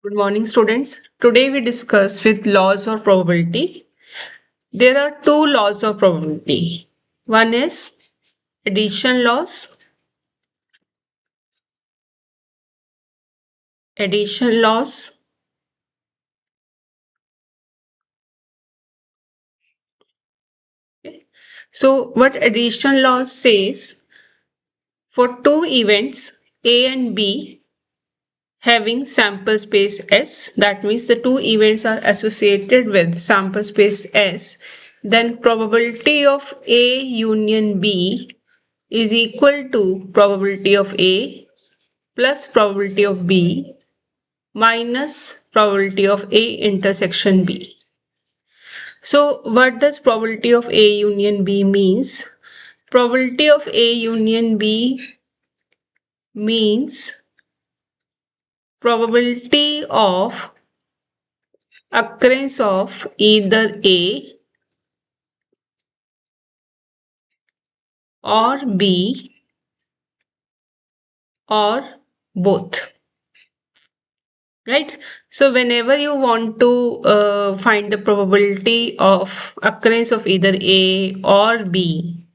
Good morning, students. Today we discuss with laws of probability. There are two laws of probability. One is addition laws. Addition laws. Okay. So what addition laws says, for two events A and B having sample space S, that means the two events are associated with sample space S, then probability of A union B is equal to probability of A plus probability of B minus probability of A intersection B. So what does probability of A union B means? Probability of A union B means probability of occurrence of either A or B or both. Right? So whenever you want to find the probability of occurrence of either A or B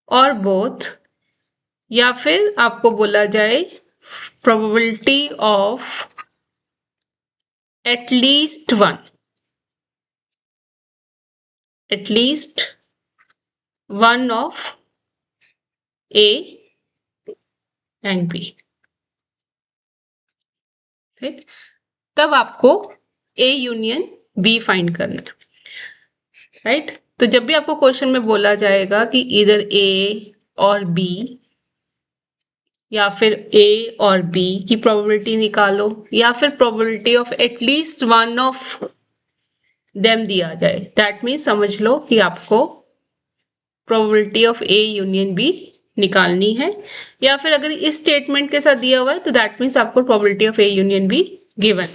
or both, या फिर आपको बोला जाए probability of at least one of A and B, ठीक? तब आपको A union B find करना है, राइट? तो जब भी आपको क्वेश्चन में बोला जाएगा कि इधर A और B या फिर A और B की प्रोबेबिलिटी निकालो या फिर probability of at least one of them दिया जाए, दैट मीन्स समझ लो कि आपको probability of A union B निकालनी है, या फिर अगर इस स्टेटमेंट के साथ दिया हुआ है तो दैट मीन्स आपको probability of A union B given,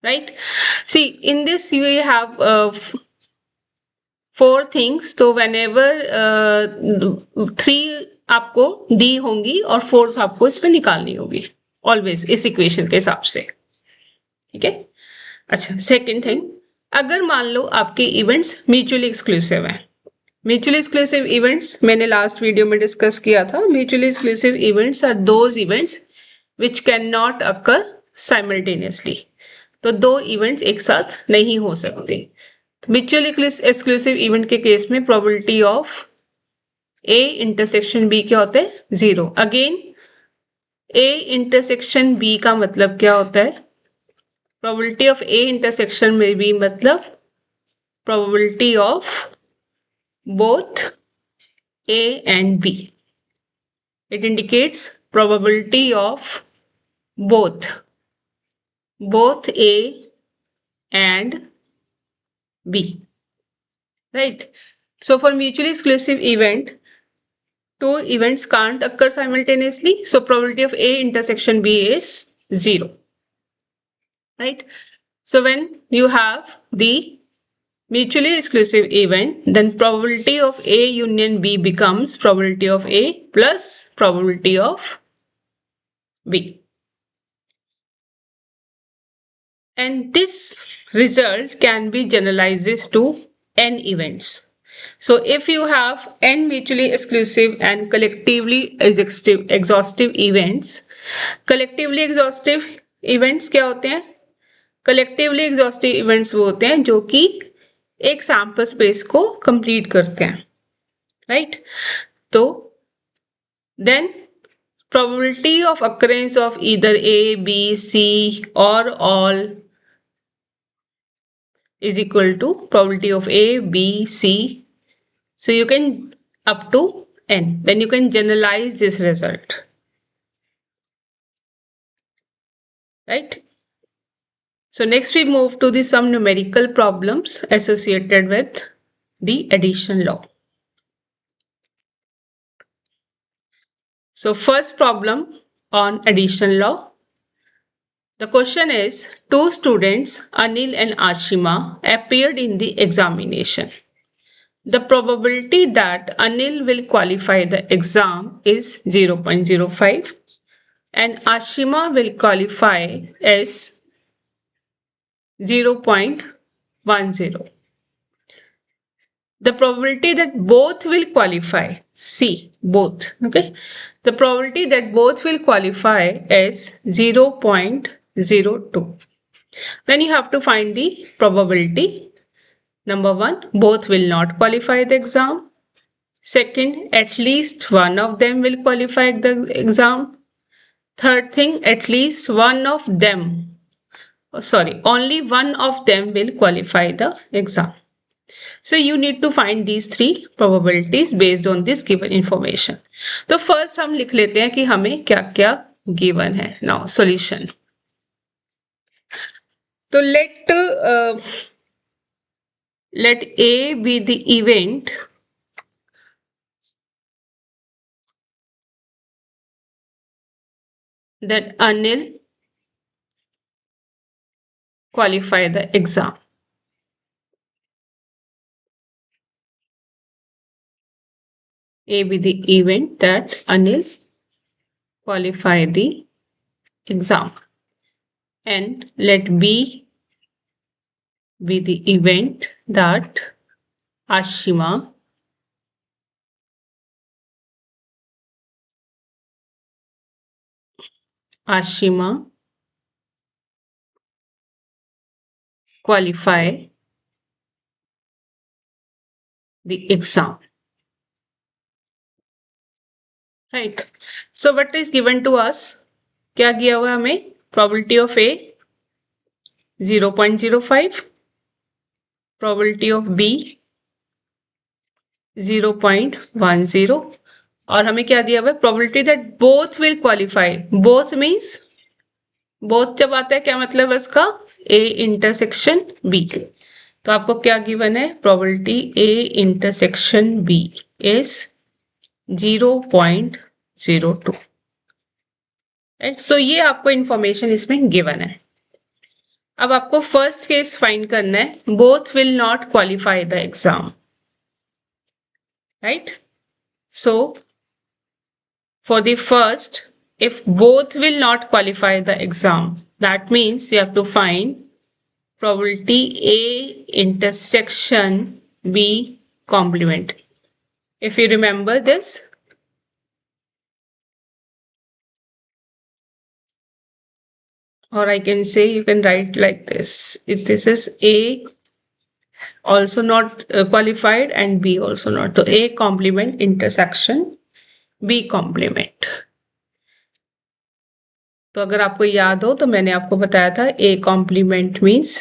right? See in this you have four things, तो व्हेनेवर थ्री आपको दी होंगी और फोर्थ आपको इस पे निकालनी होगी ऑलवेज इस इक्वेशन के हिसाब से, ठीक है? अच्छा, सेकंड थिंग, अगर मान लो आपके इवेंट्स म्यूचुअली एक्सक्लूसिव हैं. म्यूचुअली एक्सक्लूसिव इवेंट्स मैंने लास्ट वीडियो में डिस्कस किया था. Mutually exclusive events are those events which can not occur simultaneously. तो दो इवेंट्स एक साथ नहीं हो सकते. म्यूचुअली एक्सक्लूसिव इवेंट के केस में probability of A intersection B क्या होता है? 0. अगेन A इंटरसेक्शन B का मतलब क्या होता है? प्रोबेबिलिटी ऑफ A इंटरसेक्शन में B मतलब probability of both A and B. It indicates probability of both A and B, right? So for mutually exclusive event, two events can't occur simultaneously, so probability of A intersection B is 0, right? So when you have the mutually exclusive event, then probability of A union B becomes probability of A plus probability of B. And this result can be generalized to n events. So if you have n mutually exclusive and collectively exhaustive events, collectively exhaustive events क्या होते हैं? collectively exhaustive events वो होते हैं जो कि एक sample space को कंप्लीट करते हैं, राइट? तो then probability of occurrence of either A, B, C or all is equal to probability of A, B, C. So you can up to n. Then you can generalize this result, right? So next we move to some numerical problems associated with the addition law. So first problem on addition law. The question is, two students, Anil and Ashima, appeared in the examination. The probability that Anil will qualify the exam is 0.05 and Ashima will qualify as 0.10. The probability that both will qualify, see both, okay? The probability that both will qualify is 0.02. Then you have to find the probability. Number one, both will not qualify the exam. Second, at least one of them will qualify the exam. Third thing, at least one of them, only one of them will qualify the exam. So you need to find these three probabilities based on this given information. तो first हम लिख लेते हैं कि हमें क्या क्या given है. Now solution. तो let A be the event that Anil qualify the exam. A be the event that Anil qualify the exam. And let B be the event that Ashima qualify the exam. Right. So what is given to us? क्या दिया हुआ हमें? Probability of A 0.05, probability of B 0.10 और हमें क्या दिया हुआ है? Probability that both will qualify. Both means both जब आता है क्या मतलब है इसका? A intersection B. तो आपको क्या गिवन है? Probability A intersection B is 0.02. Right, सो ये आपको इंफॉर्मेशन इसमें गिवन है. अब आपको फर्स्ट केस फाइंड करना है. Both will not qualify the exam. Right, so for the first, if both will not qualify the exam, that means you have to find probability A intersection B complement. If you remember this, or I can say you can write like this. If this is A also not qualified and B also not. So A complement intersection B complement. तो अगर आपको याद हो तो मैंने आपको बताया था A complement means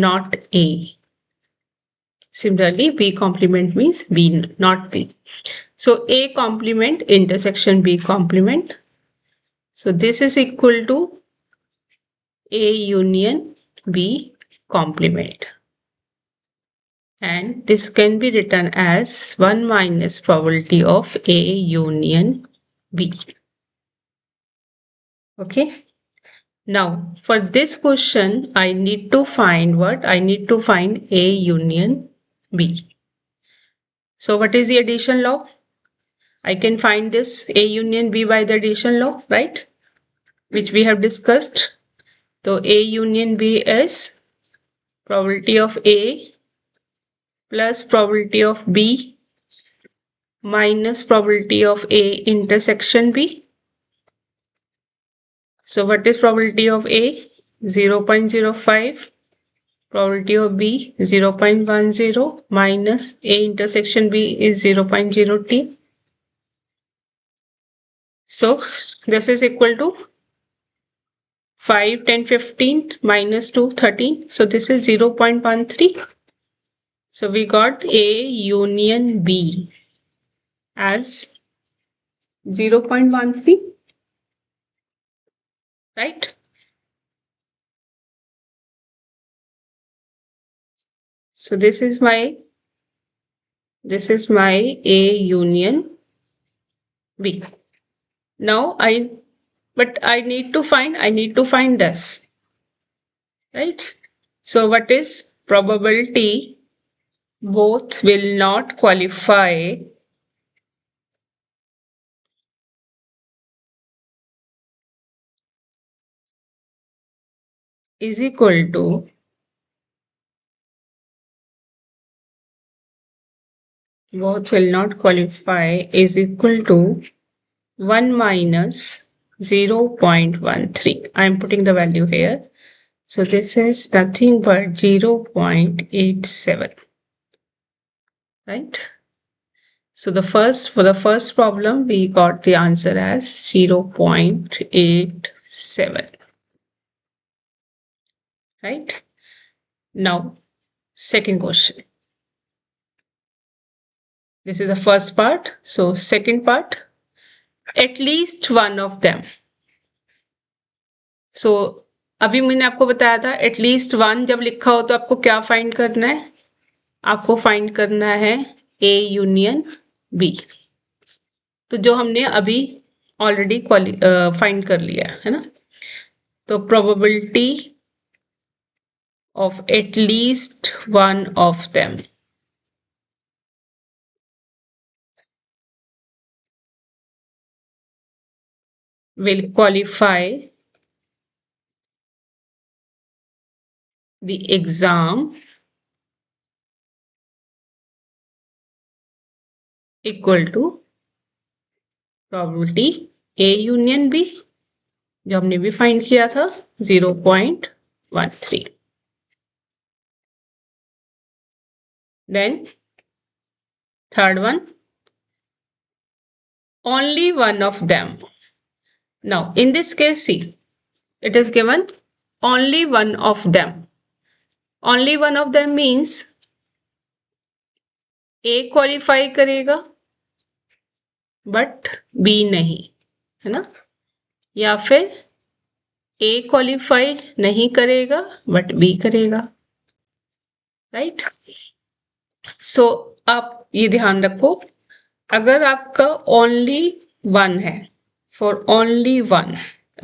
not A. Similarly, B complement means B, not B. So A complement intersection B complement. So this is equal to A union B complement. And this can be written as 1 minus probability of A union B. Okay. Now, for this question, I need to find what? I need to find A union B. So what is the addition law? I can find this A union B by the addition law, right? Which we have discussed. So A union B is probability of A plus probability of B minus probability of A intersection B. So what is probability of A? 0.05. Probability of B 0.10 minus A intersection B is 0.0t. So this is equal to 5, 10, 15 minus 2, 13. So this is 0.13. So we got A union B as 0.13. Right? So this is my A union B. Now I need to find this, right? So what is probability both will not qualify is equal to both will not qualify is equal to 1 minus 0.13. I am putting the value here. So this is nothing but 0.87, right? So for the first problem, we got the answer as 0.87, right? Now, second question. This is the first part. So second part, at least one of them. So अभी मैंने आपको बताया था at least one जब लिखा हो तो आपको क्या फाइंड करना है, आपको फाइंड करना है ए यूनियन बी, तो जो हमने अभी ऑलरेडी फाइंड कर लिया है ना। तो probability of at least one of them will qualify the exam equal to probability A union B, जो हमने भी फाइंड किया था 0.13. Then third one, only one of them. Now in this case, see, it is given only one of them. Only one of them means A qualify करेगा but B नहीं, है ना, या फिर A क्वालिफाई नहीं करेगा बट B करेगा, right. So आप ये ध्यान रखो, अगर आपका ओनली वन है, फॉर ओनली वन,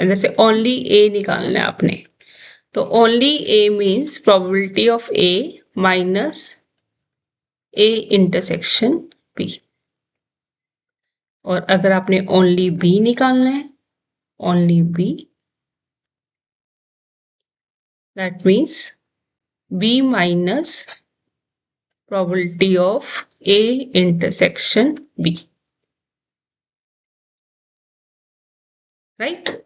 जैसे ओनली ए निकालना है आपने, तो only A means probability of A minus A intersection B. और अगर आपने ओनली बी निकालना है, only B, that means B minus probability of A intersection B, right?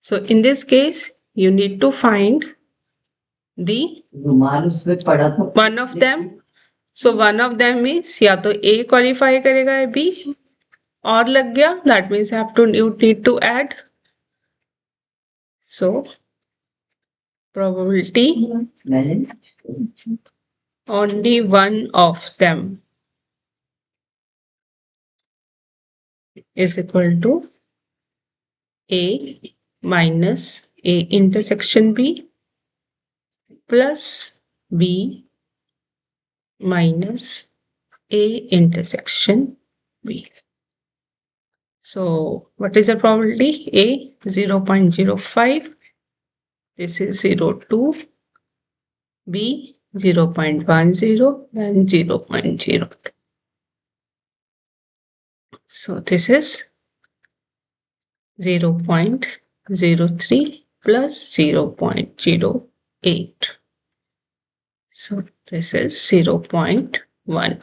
So in this case, you need to find the one of them. So one of them is या तो A qualify करेगा या B, और लग गया, that means you need to add. So probability only one of them is equal to A minus A intersection B plus B minus A intersection B. So what is the probability? A 0.05, this is 0.2, B 0.10 and 0.0. So this is 0.03 plus 0.08. So this is 0.1.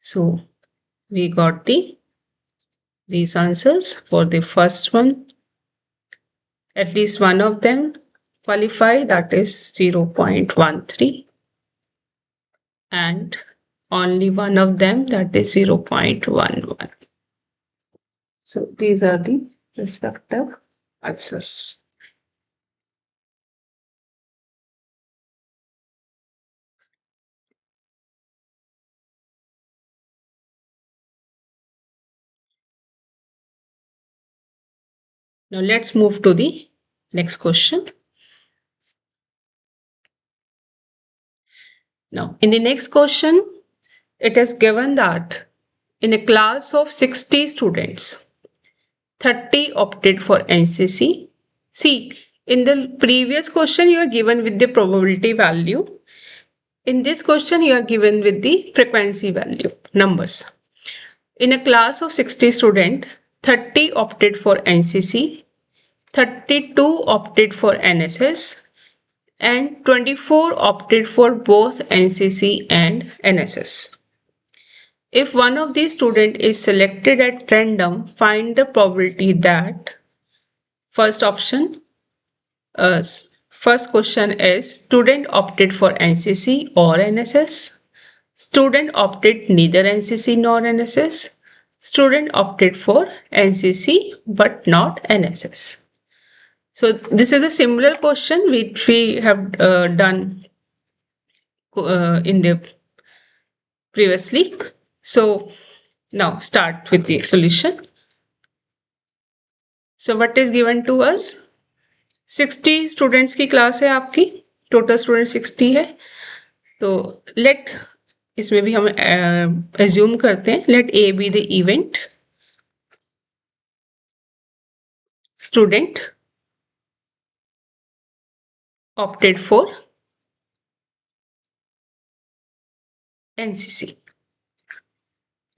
So we got these answers for the first one. At least one of them qualify, that is 0.13, and only one of them, that is 0.11. So these are the respective answers. Now let's move to the next question. Now in the next question, it is given that in a class of 60 students, 30 opted for NCC. See, in the previous question you are given with the probability value. In this question you are given with the frequency value, numbers. In a class of 60 students, 30 opted for NCC, 32 opted for NSS, and 24 opted for both NCC and NSS. If one of these students is selected at random, find the probability that first option, first question is student opted for NCC or NSS, student opted neither NCC nor NSS, student opted for NCC but not NSS. So this is a similar question which we have done in the previously. So now start with the solution. So what is given to us? 60 students की class है आपकी, total student 60 है. तो late इसमें भी हम assume करते हैं, let A be the event, student opted for NCC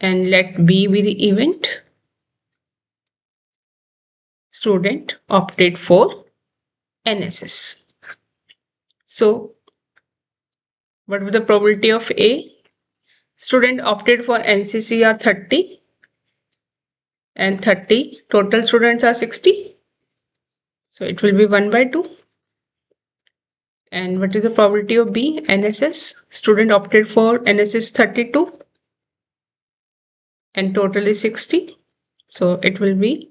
and let B be the event, student opted for NSS. So what was the probability of A? Student opted for NCC are 30 and 30, total students are 60. So it will be 1 by 2. And what is the probability of B? NSS. Student opted for NSS 32 and total is 60. So it will be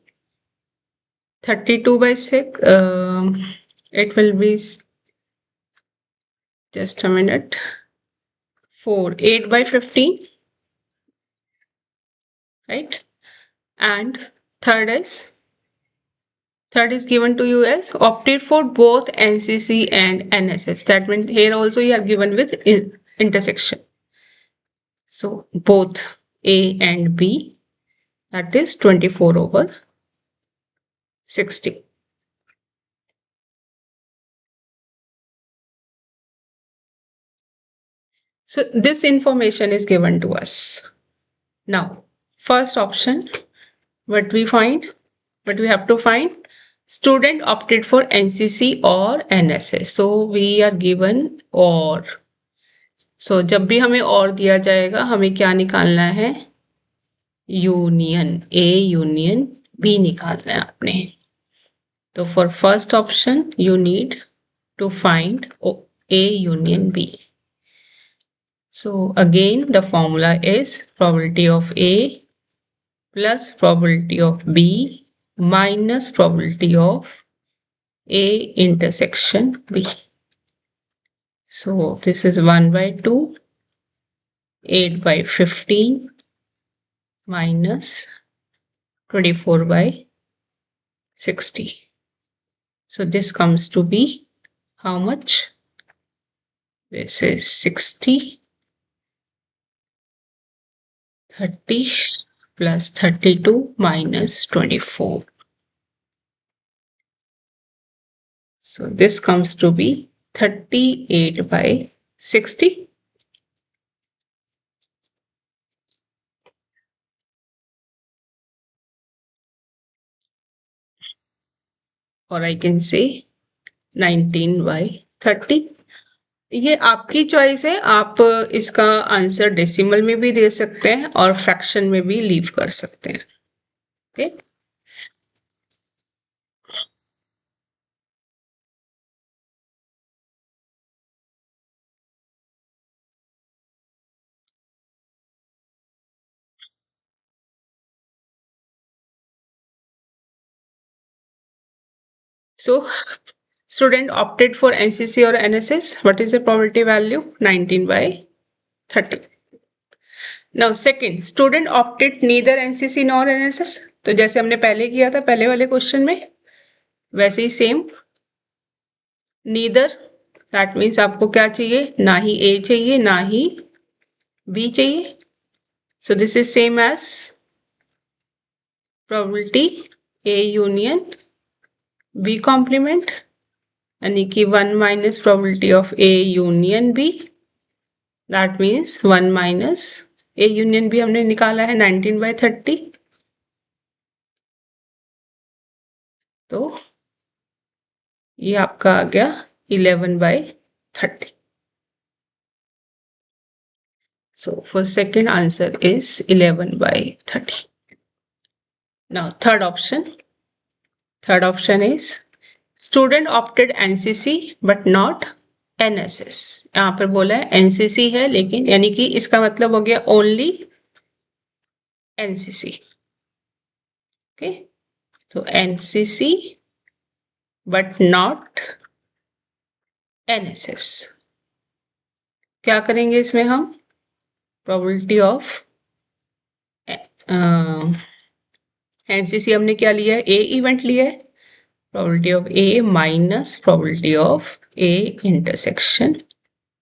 32 by 6. It will be, just a minute, 8 by 15. Right? And third is given to you as opted for both NCC and NSS. That means here also you are given with intersection. So both A and B, that is 24 over 60. So this information is given to us. Now, first option, what we have to find, student opted for NCC or NSS. So we are given or. So जब भी हमें और दिया जाएगा हमें क्या निकालना है? यूनियन, A यूनियन B निकालना है आपने. तो for first option you need to find A union B. So again the formula is probability of A plus probability of B minus probability of A intersection B. So this is 1 by 2, 8 by 15 minus 24 by 60. So this comes to be how much? This is 60, 30 plus 32 minus 24. So this comes to be 38 by 60. Or I can say 19 by 30. ये आपकी choice है, आप इसका answer decimal में भी दे सकते हैं और फ्रैक्शन में भी लीव कर सकते हैं. Okay, so student opted for NCC or NSS. What is the probability value? 19 by 30. Now second, student opted neither NCC nor NSS. तो जैसे हमने पहले किया था पहले वाले क्वेश्चन में, वैसे ही सेम. नीदर, दैट मीन्स आपको क्या चाहिए? ना ही A चाहिए ना ही B चाहिए. So this is same as probability A union B complement, यानी कि 1 minus probability of A union B, that means 1 minus A union B हमने निकाला है 19/30, तो ये आपका आ गया 11/30. So for second answer is 11/30. Now third option is student opted NCC but not NSS. यहाँ पर बोला है NCC है लेकिन, यानी कि इसका मतलब हो गया only NCC. Okay, so NCC but not NSS. क्या करेंगे इसमें हम? प्रोबेबिलिटी ऑफ एनसीसी हमने क्या लिया है? ए इवेंट लिया है. Probability of A minus probability of A intersection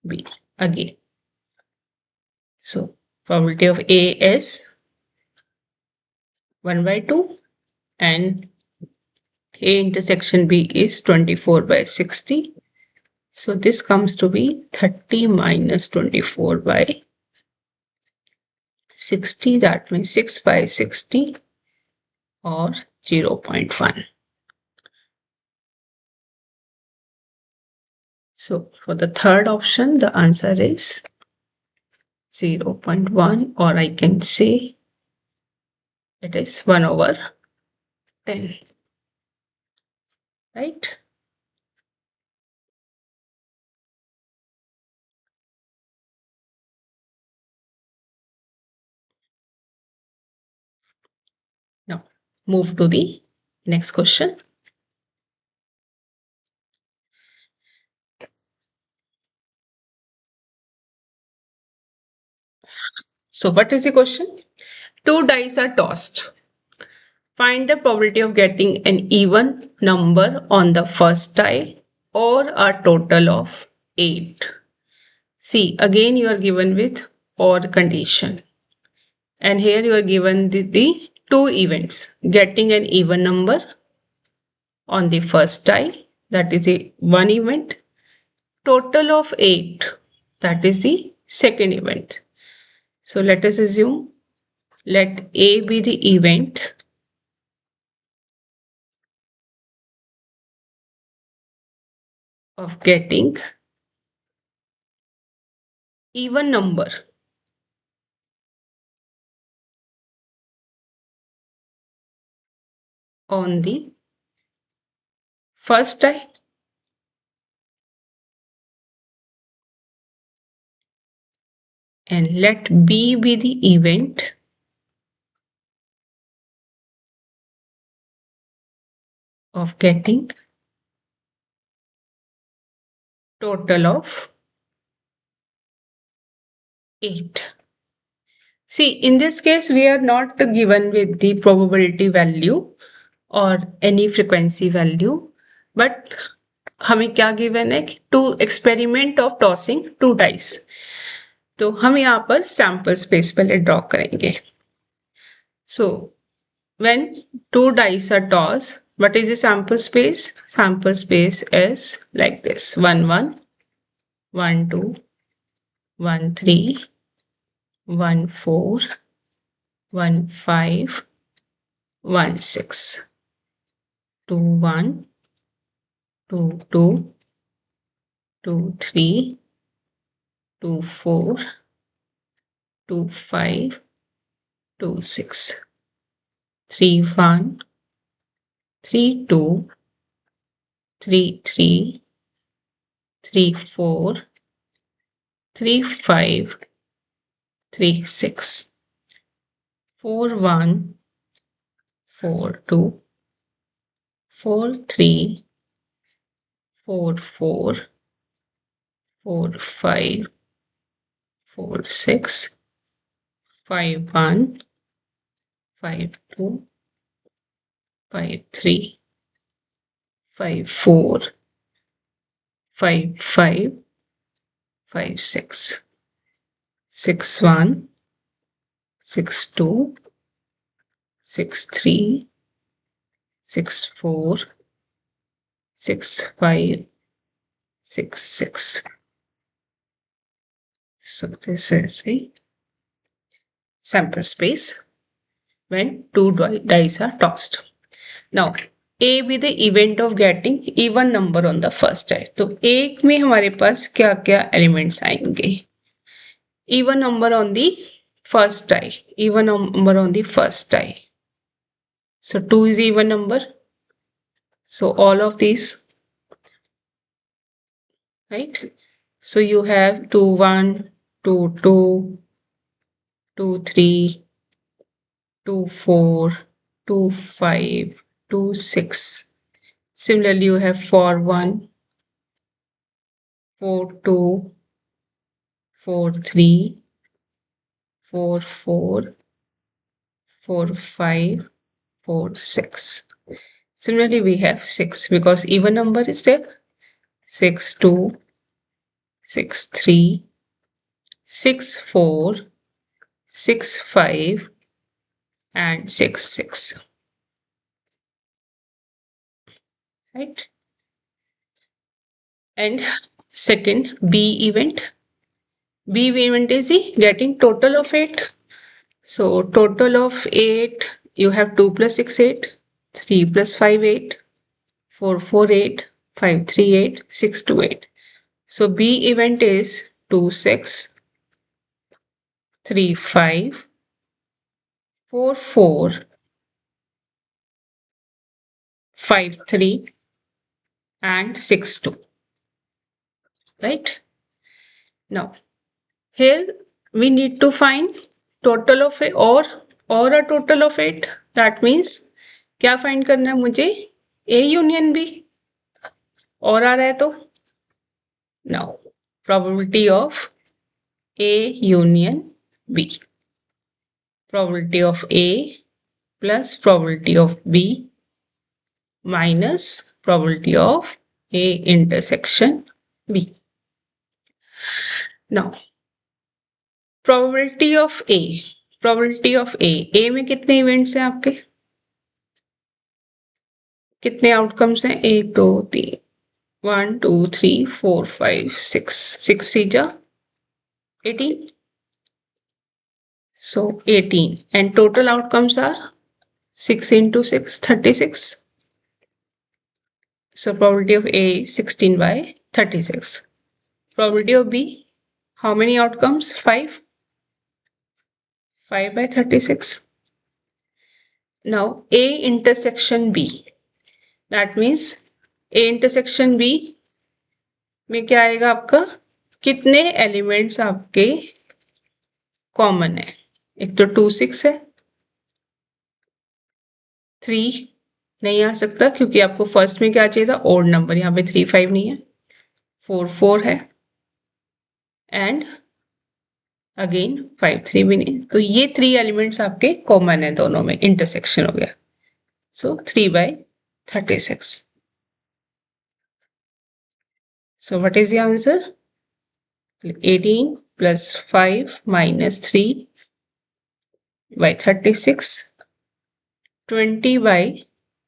B again. So probability of A is 1/2 and A intersection B is 24/60. So this comes to be 30 minus 24/60. That means 6/60 or 0.1. So for the third option, the answer is 0.1, or I can say it is 1/10. Right? Now move to the next question. So what is the question? Two dice are tossed. Find the probability of getting an even number on the first die or a total of 8. See, again you are given with or condition. And here you are given the two events. Getting an even number on the first die, that is the one event. Total of 8, that is the second event. So let us assume, let A be the event of getting even number on the first die, and let B be the event of getting total of 8. See, in this case, we are not given with the probability value or any frequency value, but हमें क्या given है? To experiment of tossing two dice. तो हम यहाँ पर sample space पहले draw करेंगे. So when two dice are tossed, what is the sample space? Sample space is like this: 1 1, 1 2, 1 3, 1 4, 1 5, 1 6, 2 1, 2 2, 2 3, 2 4, 2 5, 2 6, 3 1, 3 2, 3 3, 3 4, 3 5, 3 6, 4 1, 4 2, 4 3, 4 4, 4 5, 4 6, 5 1, 5 2, 5 3, 5 4, 5 5, 5 6, 6 1, 6 2, 6 3, 6 4, 6 5, 6 6. So this is the sample space when two dice are tossed. Now A be the event of getting even number on the first die. तो एक में हमारे पास क्या क्या elements आएंगे? Even number on the first die. Even number on the first die. So 2 is even number. So all of these, right? So you have 2 1, 2 2, 2 3, 2 4, 2 5, 2 6. Similarly, you have 4 1, 4 2, 4 3, 4 4, 4 5, 4 6. Similarly, we have 6 because even number is there. 6 2, 6 3, 6 4, 6 5, and 6 6. Right? And second, B event. B event is the getting total of 8. So total of 8, you have 2 plus 6 8, 3 plus 5 8, 4 4 8, 5 3 8, 6 2 8. So B event is 2 6, 3 5, 4 4, 5 3, and 6 2. Right? Now here we need to find total of a or a total of 8. That means क्या find करना है मुझे? A union B. और आ रहा है तो now probability of A union B. Probability of A plus probability of B minus probability of A intersection B. Now probability of A. Probability of A में कितने इवेंट्स हैं आपके? कितने आउटकम्स हैं? 1 2 3 1 2 3 4 5 6 6 3 जा 18. So 18 and total outcomes are 6 into 6 36. So probability of A is 16 by 36. Probability of B, how many outcomes? 5. 5 by 36. Now A intersection B. That means A intersection B में क्या आएगा आपका? कितने एलिमेंट्स आपके कॉमन है? एक तो 2 6 है, 3 नहीं आ सकता क्योंकि आपको फर्स्ट में क्या चाहिए था? Odd number. यहाँ पे 3 5 नहीं है, 4 4 है एंड अगेन 5 3 भी नहीं. तो ये 3 एलिमेंट्स आपके कॉमन है, दोनों में इंटरसेक्शन हो गया. सो 3 by 36. So what is the answer? 18 plus 5 minus 3 by 36, 20 by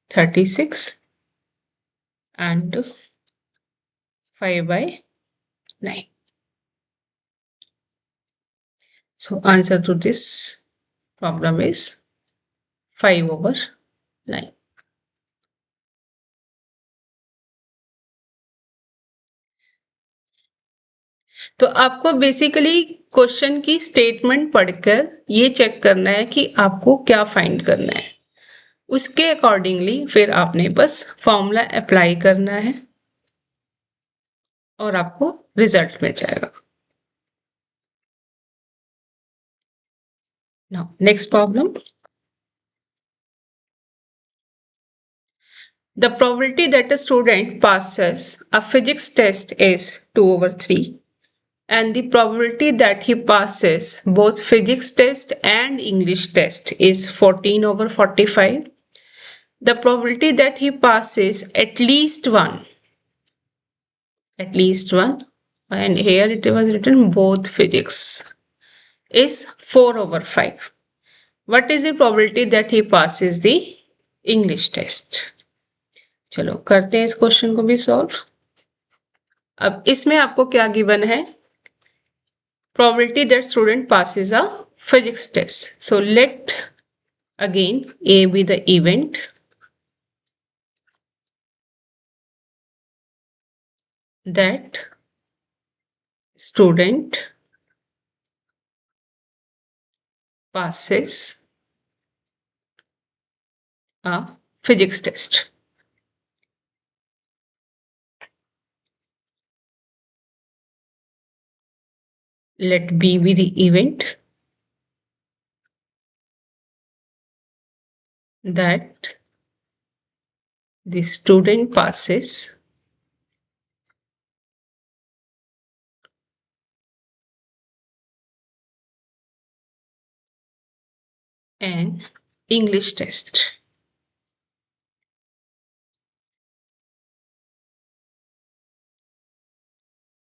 36 and 5 by 9. So answer to this problem is 5 over 9. तो आपको बेसिकली क्वेश्चन की स्टेटमेंट पढ़कर ये चेक करना है कि आपको क्या फाइंड करना है. उसके अकॉर्डिंगली फिर आपने बस फॉर्मूला अप्लाई करना है और आपको रिजल्ट मिल जाएगा. Now next problem. The probability that a student passes a physics test is 2 over 3 and the probability that he passes both physics test and English test is 14 over 45. The probability that he passes at least one, and here it was written both physics, is 4 over 5. What is the probability that he passes the English test? चलो करते हैं इस question को भी solve. अब इसमें आपको क्या गिवन है? Probability that student passes a physics test. So let again A be the event that student passes a physics test. Let B be the event that the student passes an English test.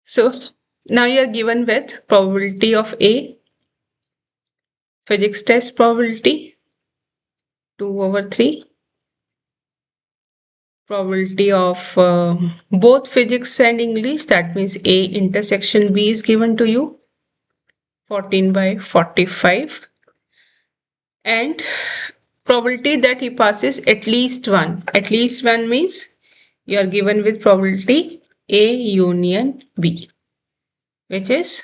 So now you are given with probability of A, physics test probability 2/3, probability of both physics and English, that means A intersection B is given to you 14/45, and probability that he passes at least one. At least one means you are given with probability A union B, which is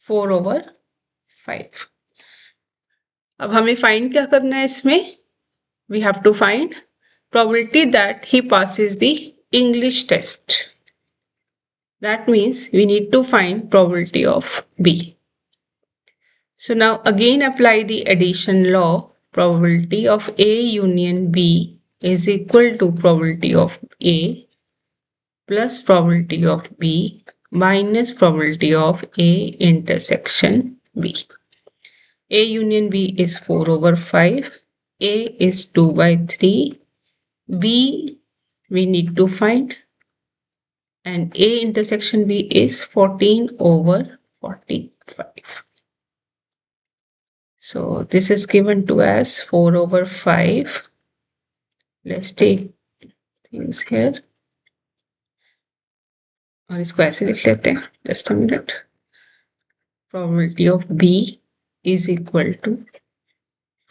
4/5. अब हमें find क्या करना है इसमें? We have to find probability that he passes the English test. That means we need to find probability of B. So now again apply the addition law. Probability of A union B is equal to probability of A plus probability of B minus probability of A intersection B. A union B is 4/5. A is 2/3. B we need to find, and A intersection B is 14/45. So this is given to as 4/5. Let's take things here और इसको ऐसे लिख लेते हैं. Just a minute. Probability of B is equal to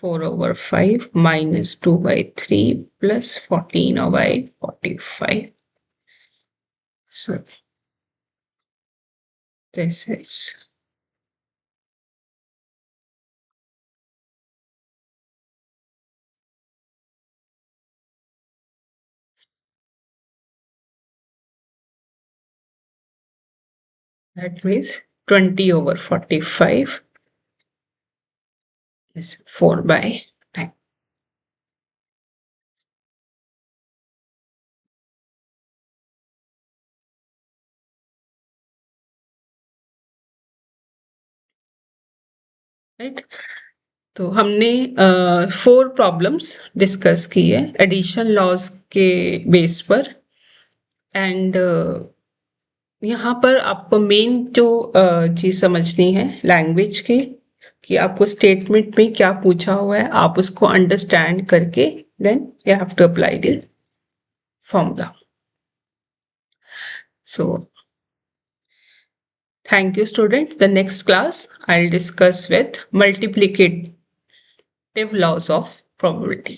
4/5 minus 2/3 plus 14/45. So this is that means 20/45 is 4/9. Right? तो हमने 4 problems discuss की है एडिशन लॉज के बेस पर, एंड यहाँ पर आपको मेन जो चीज समझनी है लैंग्वेज की, कि आपको स्टेटमेंट में क्या पूछा हुआ है आप उसको अंडरस्टैंड करके then you have to apply the formula. So thank you students. The next class I'll discuss with multiplicative laws of probability.